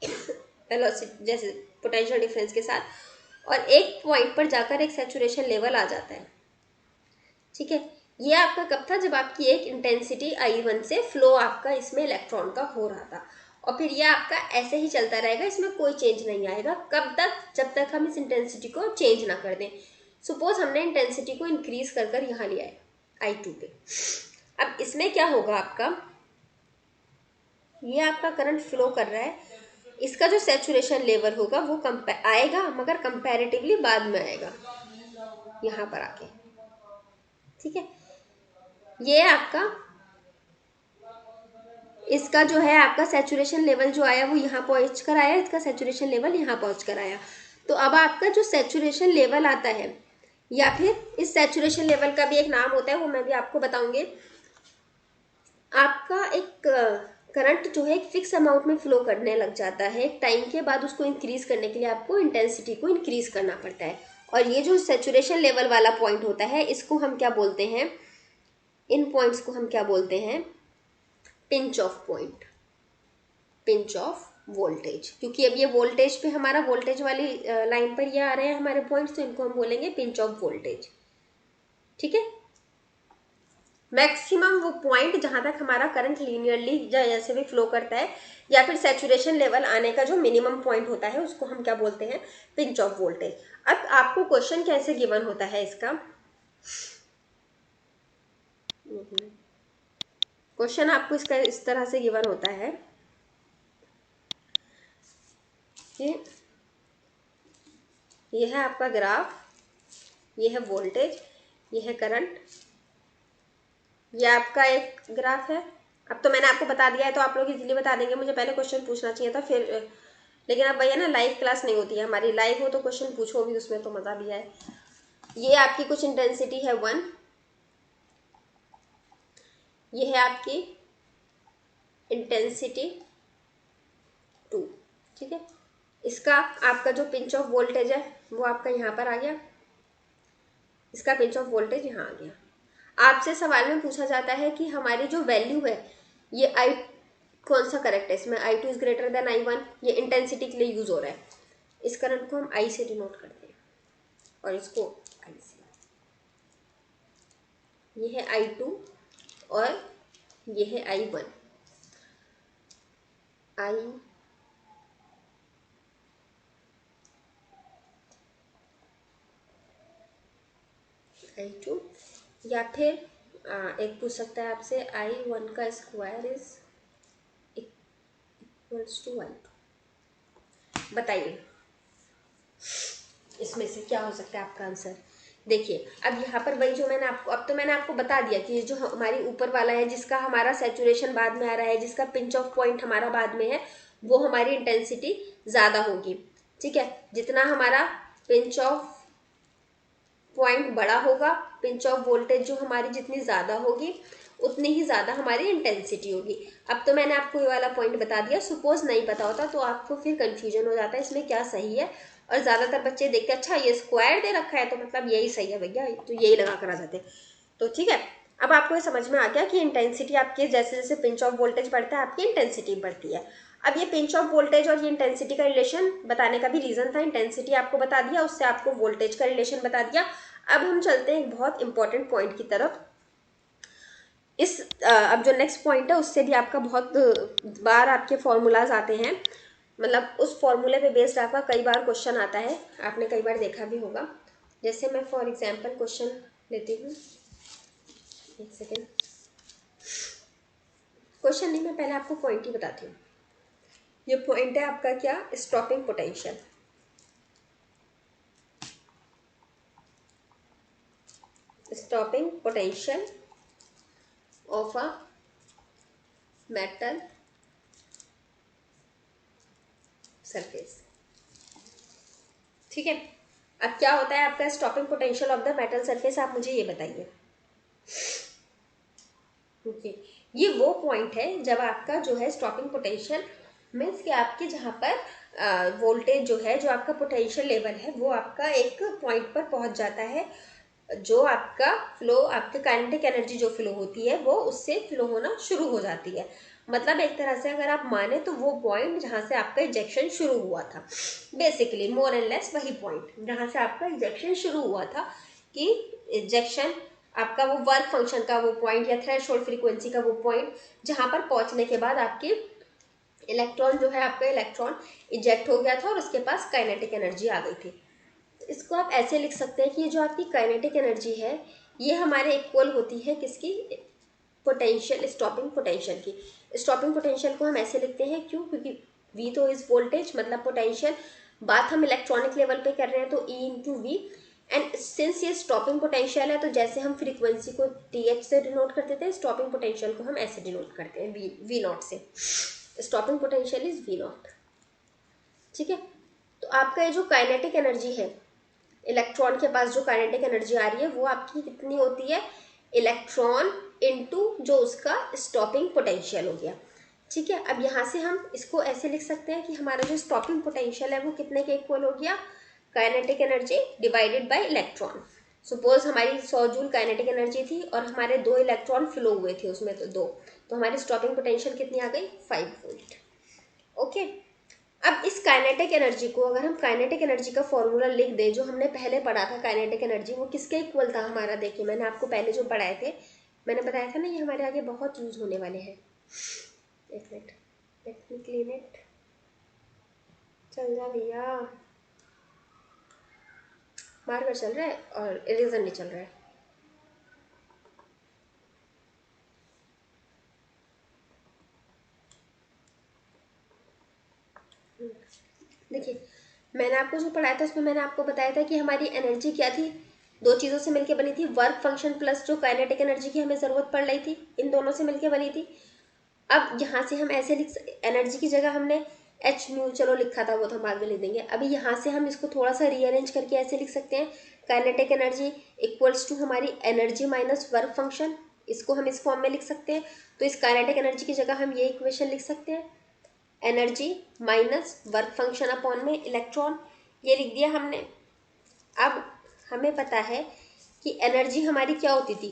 वेलोसिटी जैसे पोटेंशियल डिफरेंस के साथ, और एक पॉइंट पर जाकर एक सैचुरेशन लेवल आ जाता है, ठीक है। ये आपका कब था, जब आपकी एक इंटेंसिटी I1 से फ्लो आपका इसमें इलेक्ट्रॉन का हो रहा था, और फिर ये आपका ऐसे ही चलता रहेगा, इसमें कोई चेंज नहीं आएगा। कब तक, जब तक हम इस इंटेंसिटी को चेंज ना कर दें। सपोज हमने इंटेंसिटी को इंक्रीज कर यहाँ लिया है I2 पे। अब इसमें क्या होगा आपका, ये आपका करंट फ्लो कर रहा है, इसका जो सैचुरेशन लेवल होगा वो आएगा, मगर कंपैरेटिवली बाद में आएगा यहाँ पर आके, ठीक है। ये आपका, इसका जो है आपका सैचुरेशन लेवल जो आया वो यहाँ पहुँच कर आया, इसका सैचुरेशन लेवल यहाँ पहुँच कर आया। तो अब आपका जो सैचुरेशन लेवल आता है, या फिर इस सैचुरेशन लेवल का भी एक नाम होता है, वो मैं भी आपको बताऊंगी। आपका एक करंट जो है एक फिक्स अमाउंट में फ्लो करने लग जाता है, एक टाइम के बाद उसको इंक्रीज करने के लिए आपको इंटेंसिटी को इंक्रीज करना पड़ता है। और ये जो सैचुरेशन लेवल वाला पॉइंट होता है, इसको हम क्या बोलते हैं, इन पॉइंट्स को हम क्या बोलते हैं, pinch of point, pinch of voltage. क्योंकि अब ये वोल्टेज पे हमारा, वोल्टेज वाली लाइन पर ये आ रहे हैं हमारे पॉइंट्स, तो इनको हम बोलेंगे पिंच ऑफ वोल्टेज, ठीक है। मैक्सिमम वो पॉइंट जहां तक हमारा करंट लीनियरली जैसे भी फ्लो करता है, या फिर सैचुरेशन लेवल आने का जो मिनिमम पॉइंट होता है, उसको हम क्या बोलते हैं, पिंच ऑफ वोल्टेज। अब आपको क्वेश्चन कैसे गिवन होता है इसका, क्वेश्चन आपको इसका इस तरह से गिवन होता है कि ये है आपका ग्राफ, ये है वोल्टेज, ये है करंट, ये आपका एक ग्राफ है। अब तो मैंने आपको बता दिया है तो आप लोग इजीली बता देंगे, मुझे पहले क्वेश्चन पूछना चाहिए था फिर, लेकिन अब भैया ना लाइव क्लास नहीं होती है हमारी, लाइव हो तो क्वेश्चन पूछो भी, उसमें तो मज़ा भी आए। ये आपकी कुछ इंटेंसिटी है 1, ये है आपकी इंटेंसिटी 2, ठीक है। इसका आपका जो पिंच ऑफ वोल्टेज है वो आपका यहाँ पर आ गया, इसका पिंच ऑफ वोल्टेज यहाँ आ गया। आपसे सवाल में पूछा जाता है कि हमारी जो वैल्यू है ये I कौन सा करेक्ट है, इसमें I2 is greater than I1, ये इंटेंसिटी के लिए यूज हो रहा है। इस करंट को हम I से डिनोट करते हैं और इसको I से, ये है I2 और ये है I1, I2, या फिर एक पूछ सकता है आपसे I1 का स्क्वायर इज इक्वल्स टू 1। बताइए इसमें से क्या हो सकता है आपका आंसर। देखिए अब यहाँ पर वही जो मैंने आपको, अब तो मैंने आपको बता दिया कि जो हमारी ऊपर वाला है, जिसका हमारा सैचुरेशन बाद में आ रहा है, जिसका पिंच ऑफ पॉइंट हमारा बाद में है, वो हमारी इंटेंसिटी ज़्यादा होगी, ठीक है। जितना हमारा पिंच ऑफ पॉइंट बड़ा होगा, पिंच ऑफ वोल्टेज जो हमारी जितनी ज़्यादा होगी, उतनी ही ज़्यादा हमारी इंटेंसिटी होगी। अब तो मैंने आपको ये वाला पॉइंट बता दिया, सपोज नहीं पता होता तो आपको फिर कंफ्यूजन हो जाता है इसमें क्या सही है, और ज़्यादातर बच्चे देखते हैं अच्छा ये स्क्वायर दे रखा है तो मतलब यही सही है भैया, तो यही लगा कर आ जाते हैं। तो ठीक है, अब आपको ये समझ में आ गया कि इंटेंसिटी आपके जैसे जैसे पिंच ऑफ वोल्टेज बढ़ता है आपकी इंटेंसिटी बढ़ती है। अब ये पिंच ऑफ वोल्टेज और ये इंटेंसिटी का रिलेशन बताने का भी रीज़न था, इंटेंसिटी आपको बता दिया, उससे आपको वोल्टेज का रिलेशन बता दिया। अब हम चलते हैं एक बहुत इंपॉर्टेंट पॉइंट की तरफ। अब जो नेक्स्ट पॉइंट है उससे भी आपका बहुत बार आपके फॉर्मूलाज आते हैं, मतलब उस फॉर्मूले पे बेस्ड आपका कई बार क्वेश्चन आता है, आपने कई बार देखा भी होगा। जैसे मैं फॉर एग्जांपल क्वेश्चन लेती हूँ, एक सेकेंड, क्वेश्चन नहीं, मैं पहले आपको पॉइंट ही बताती हूँ। ये पॉइंट है आपका क्या, stopping potential. Stopping potential of a metal surface. ठीक है, अब क्या होता है आपका stopping potential of the metal surface, आप मुझे ये बताइए। ओके, ये वो पॉइंट है जब आपका जो है स्टॉपिंग पोटेंशियल मीन्स कि आपके जहाँ पर वोल्टेज जो है, जो आपका पोटेंशियल लेवल है वो आपका एक पॉइंट पर पहुँच जाता है, जो आपका फ्लो, आपके काइनेटिक एनर्जी जो फ्लो होती है वो उससे फ्लो होना शुरू हो जाती है। मतलब एक तरह से अगर आप माने तो वो पॉइंट जहाँ से आपका इजेक्शन शुरू हुआ था, बेसिकली मोर एंड लेस वही पॉइंट जहाँ से आपका इजेक्शन शुरू हुआ था, कि इजेक्शन आपका वो वर्क फंक्शन का वो पॉइंट या थ्रेशोल्ड फ्रीक्वेंसी का वो पॉइंट जहाँ पर पहुँचने के बाद आपके इलेक्ट्रॉन जो है, आपका इलेक्ट्रॉन इजेक्ट हो गया था और उसके पास काइनेटिक एनर्जी आ गई थी। इसको आप ऐसे लिख सकते हैं कि ये जो आपकी काइनेटिक एनर्जी है ये हमारे इक्वल होती है किसकी, पोटेंशियल, स्टॉपिंग पोटेंशियल की। स्टॉपिंग पोटेंशियल को हम ऐसे लिखते हैं, क्यों, क्योंकि V तो इज वोल्टेज मतलब पोटेंशियल, बात हम इलेक्ट्रॉनिक लेवल पे कर रहे हैं तो E into V, and since ये स्टॉपिंग पोटेंशियल है तो जैसे हम फ्रीक्वेंसी को TH से डिनोट करते थे, स्टॉपिंग पोटेंशियल को हम ऐसे डिनोट करते हैं वी नॉट से। Stopping potential is V not. ठीक है, तो आपका ये जो काइनेटिक एनर्जी है, इलेक्ट्रॉन के पास जो काइनेटिक एनर्जी आ रही है वो आपकी कितनी होती है, इलेक्ट्रॉन इनटू जो उसका स्टॉपिंग पोटेंशियल हो गया। ठीक है, अब यहाँ से हम इसको ऐसे लिख सकते हैं कि हमारा जो स्टॉपिंग पोटेंशियल है वो कितने के इक्वल हो गया, kinetic energy divided by electron. Suppose हमारी 100 जूल काइनेटिक एनर्जी थी और हमारे 2 इलेक्ट्रॉन फ्लो हुए थे उसमें, तो 2, तो हमारी स्टॉपिंग पोटेंशियल कितनी आ गई, 5 वोल्ट। ओके, अब इस काइनेटिक एनर्जी को अगर हम काइनेटिक एनर्जी का फॉर्मूला लिख दें जो हमने पहले पढ़ा था, काइनेटिक एनर्जी वो किसके इक्वल था हमारा, देखिए मैंने आपको पहले जो पढ़ाए थे, मैंने बताया था ना ये हमारे आगे बहुत यूज होने वाले हैं। एक minute, let me clean it, चल जा भैया, मार्कर चल रहा है और इरेजर नहीं चल रहा है। देखिए मैंने आपको जो पढ़ाया था उसमें मैंने आपको बताया था कि हमारी एनर्जी क्या थी, 2 चीज़ों से मिलकर बनी थी, वर्क फंक्शन प्लस जो काइनेटिक एनर्जी की हमें ज़रूरत पड़ रही थी, इन दोनों से मिलकर बनी थी। अब यहाँ से हम ऐसे एनर्जी की जगह हमने एच म्यू चलो लिखा था वो तो हम बाद में लिख देंगे, अभी यहाँ से हम इसको थोड़ा सा रीअरेंज करके ऐसे लिख सकते हैं, काइनेटिक एनर्जी इक्वल्स टू हमारी एनर्जी माइनस वर्क फंक्शन, इसको हम इस फॉर्म में लिख सकते हैं। तो इस काइनेटिक एनर्जी की जगह हम ये इक्वेशन लिख सकते हैं, energy minus work function upon में इलेक्ट्रॉन, ये लिख दिया हमने। अब हमें पता है कि एनर्जी हमारी क्या होती थी,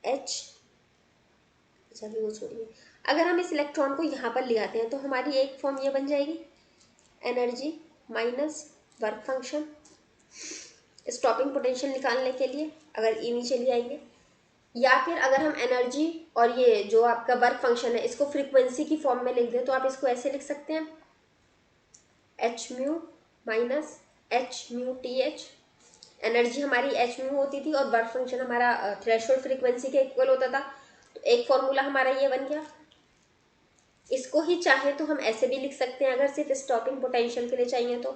एच, अच्छा भी वो छोड़िए, अगर हम इस इलेक्ट्रॉन को यहाँ पर ले आते हैं तो हमारी एक फॉर्म ये बन जाएगी, energy minus work function. Stopping potential निकालने के लिए अगर ई नीचे ले आएंगे, या फिर अगर हम एनर्जी और ये जो आपका वर्क फंक्शन है इसको फ्रीक्वेंसी की फॉर्म में लिख दें तो आप इसको ऐसे लिख सकते हैं, H mu minus H mu T H. Energy हमारी एच म्यू होती थी और वर्क फंक्शन हमारा थ्रेशोल्ड फ्रीक्वेंसी के इक्वल होता था, तो एक फॉर्मूला हमारा ये बन गया। इसको ही चाहे तो हम ऐसे भी लिख सकते हैं, अगर सिर्फ स्टॉपिंग पोटेंशियल के लिए चाहिए तो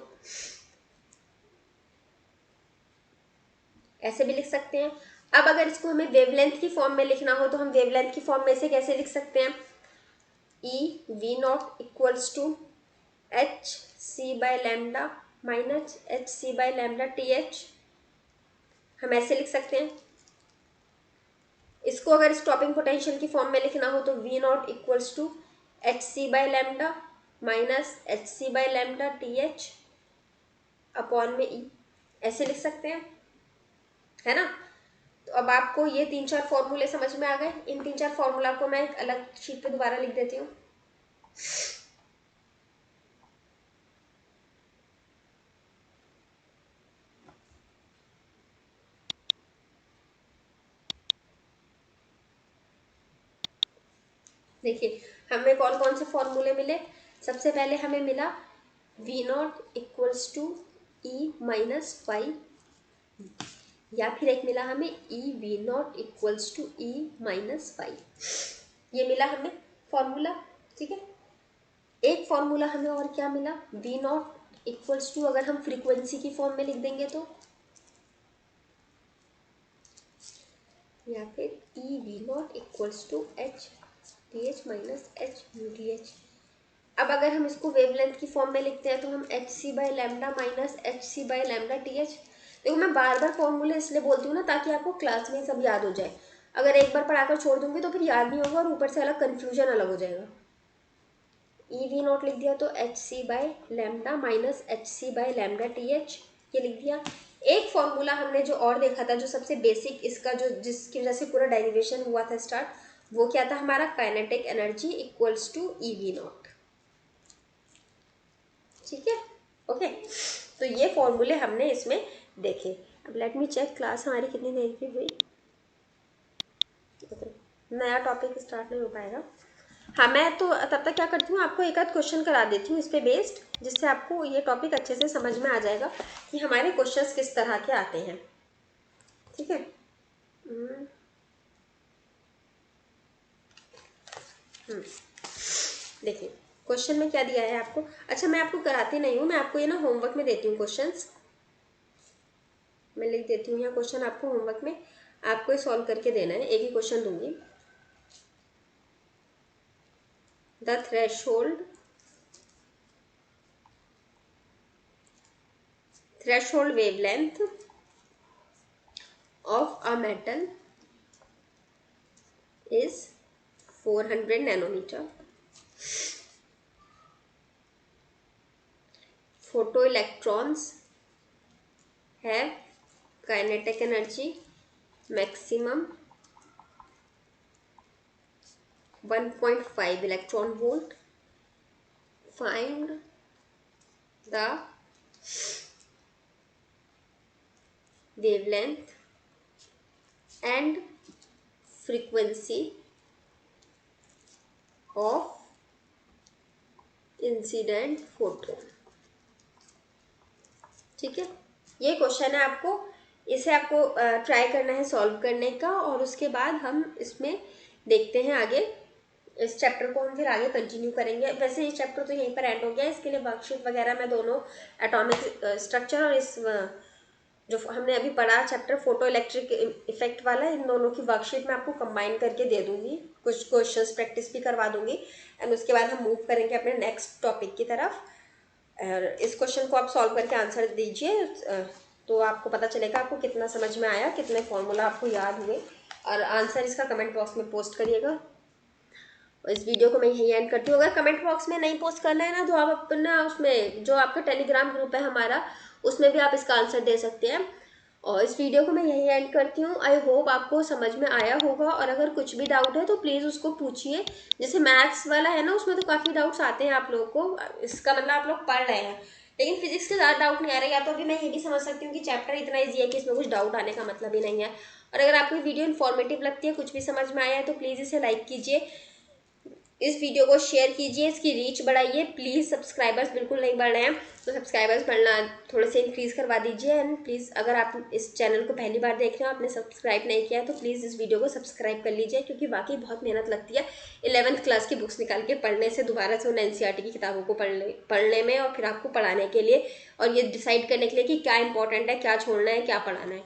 ऐसे भी लिख सकते हैं। अब अगर इसको हमें वेवलेंथ की फॉर्म में लिखना हो तो हम वेवलेंथ की फॉर्म में से कैसे लिख सकते हैं, E V not equals to H C by lambda minus H C by lambda T H, हम ऐसे लिख सकते हैं। इसको अगर स्टॉपिंग पोटेंशियल की फॉर्म में लिखना हो तो V not equals to H C by lambda minus H C by lambda T H upon में ई, ऐसे लिख सकते हैं, है ना। तो अब आपको ये 3-4 फॉर्मूले समझ में आ गए। इन 3-4 फॉर्मूला को मैं एक अलग शीट पे दोबारा लिख देती हूँ। देखिए हमें कौन कौन से फॉर्मूले मिले। सबसे पहले हमें मिला V not equals to E minus five, या फिर एक मिला हमें E V not equals to E minus five, ये मिला हमें फॉर्मूला। ठीक है, एक फॉर्मूला हमें और क्या मिला, वी नॉट इक्वल्स टू, अगर हम फ्रीक्वेंसी की फॉर्म में लिख देंगे तो, या फिर E V not equals to H T H minus H U T H. अब अगर हम इसको वेवलेंथ की फॉर्म में लिखते हैं तो हम H C by lambda minus H C by lambda T H. देखो मैं बार बार फॉर्मूले इसलिए बोलती हूँ ना ताकि आपको क्लास में सब याद हो जाए। अगर एक बार पढ़ाकर छोड़ दूंगी तो फिर याद नहीं होगा और ऊपर से अलग कन्फ्यूजन अलग हो जाएगा। ई वी नॉट लिख दिया तो H C by lambda minus H C by lambda T H, ये लिख दिया। एक फॉर्मूला हमने जो और देखा था जो सबसे बेसिक इसका, जो जिसकी वजह से पूरा डेरिवेशन हुआ था स्टार्ट, वो क्या था हमारा, kinetic energy equals to E V not. ठीक है, ओके। तो ये फॉर्मूले हमने इसमें देखे। अब लेट मी चेक क्लास हमारी कितनी देर की हुई। नया टॉपिक स्टार्ट नहीं हो पाएगा। हाँ, मैं तो तब तक क्या करती हूँ, आपको एक आध क्वेश्चन करा देती हूँ इस पे बेस्ड, जिससे आपको ये टॉपिक अच्छे से समझ में आ जाएगा कि हमारे क्वेश्चंस किस तरह के आते हैं। ठीक है, देखिए क्वेश्चन में क्या दिया है आपको। अच्छा, मैं आपको कराती नहीं हूँ, मैं आपको ये ना होमवर्क में देती हूँ क्वेश्चंस। मैं लिख देती हूँ यहाँ क्वेश्चन आपको होमवर्क में, आपको ये सॉल्व करके देना है। एक ही क्वेश्चन दूंगी। The threshold wavelength of a metal is 400 nanometer. Photoelectrons have kinetic energy maximum 1.5 electron volt. Find the wavelength and frequency of incident photo. ठीक है, ये क्वेश्चन है, आपको इसे आपको ट्राई करना है सॉल्व करने का, और उसके बाद हम इसमें देखते हैं आगे। इस चैप्टर को हम फिर आगे कंटिन्यू करेंगे। वैसे ये चैप्टर तो यहीं पर एंड हो गया। इसके लिए वर्कशीट वगैरह मैं दोनों एटॉमिक स्ट्रक्चर और इस जो हमने अभी पढ़ा चैप्टर फोटो इलेक्ट्रिक इफेक्ट वाला, इन दोनों की वर्कशीट मैं आपको कंबाइन करके दे दूंगी। कुछ क्वेश्चंस प्रैक्टिस भी करवा दूंगी, एंड उसके बाद हम मूव करेंगे अपने नेक्स्ट टॉपिक की तरफ। और इस क्वेश्चन को आप सॉल्व करके आंसर दीजिए, तो आपको पता चलेगा आपको कितना समझ में आया, कितने फॉर्मूला आपको याद हुए। और आंसर इसका कमेंट बॉक्स में पोस्ट करिएगा। और इस वीडियो को मैं यही एंड करती हूँ। अगर कमेंट बॉक्स में नहीं पोस्ट करना है ना, तो आप अपना उसमें जो आपका टेलीग्राम ग्रुप है हमारा, उसमें भी आप इसका आंसर दे सकते हैं। और इस वीडियो को मैं यही एंड करती हूँ। आई होप आपको समझ में आया होगा, और अगर कुछ भी डाउट है तो प्लीज़ उसको पूछिए। जैसे मैथ्स वाला है ना, उसमें तो काफ़ी डाउट्स आते हैं आप लोगों को, इसका मतलब आप लोग पढ़ रहे हैं, लेकिन फिजिक्स के ज़्यादा डाउट नहीं आ रहा। या तो अभी मैं ये भी समझ सकती हूँ कि चैप्टर इतना ईजी है कि इसमें कुछ डाउट आने का मतलब ही नहीं है। और अगर आपको वीडियो इन्फॉर्मेटिव लगती है, कुछ भी समझ में आया है, तो प्लीज़ इसे लाइक कीजिए, इस वीडियो को शेयर कीजिए, इसकी रीच बढ़ाइए। प्लीज़ सब्सक्राइबर्स बिल्कुल नहीं बढ़ रहे हैं, तो सब्सक्राइबर्स बढ़ना थोड़े से इंक्रीज करवा दीजिए। एंड प्लीज़ अगर आप इस चैनल को पहली बार देख रहे हो, आपने सब्सक्राइब नहीं किया, तो प्लीज़ इस वीडियो को सब्सक्राइब कर लीजिए, क्योंकि वाकई बहुत मेहनत लगती है 11th क्लास की बुक्स निकाल के पढ़ने से, दोबारा से उन NCERT की किताबों को पढ़ने में, और फिर आपको पढ़ाने के लिए, और ये डिसाइड करने के लिए कि क्या इंपॉर्टेंट है, क्या छोड़ना है, क्या पढ़ाना है।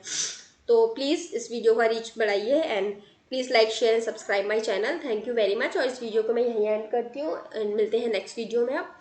तो प्लीज़ इस वीडियो का रीच बढ़ाइए, and please like share and subscribe my channel. Thank you very much. और इस वीडियो को मैं यहीं एंड करती हूँ, एंड मिलते हैं नेक्स्ट वीडियो में। अब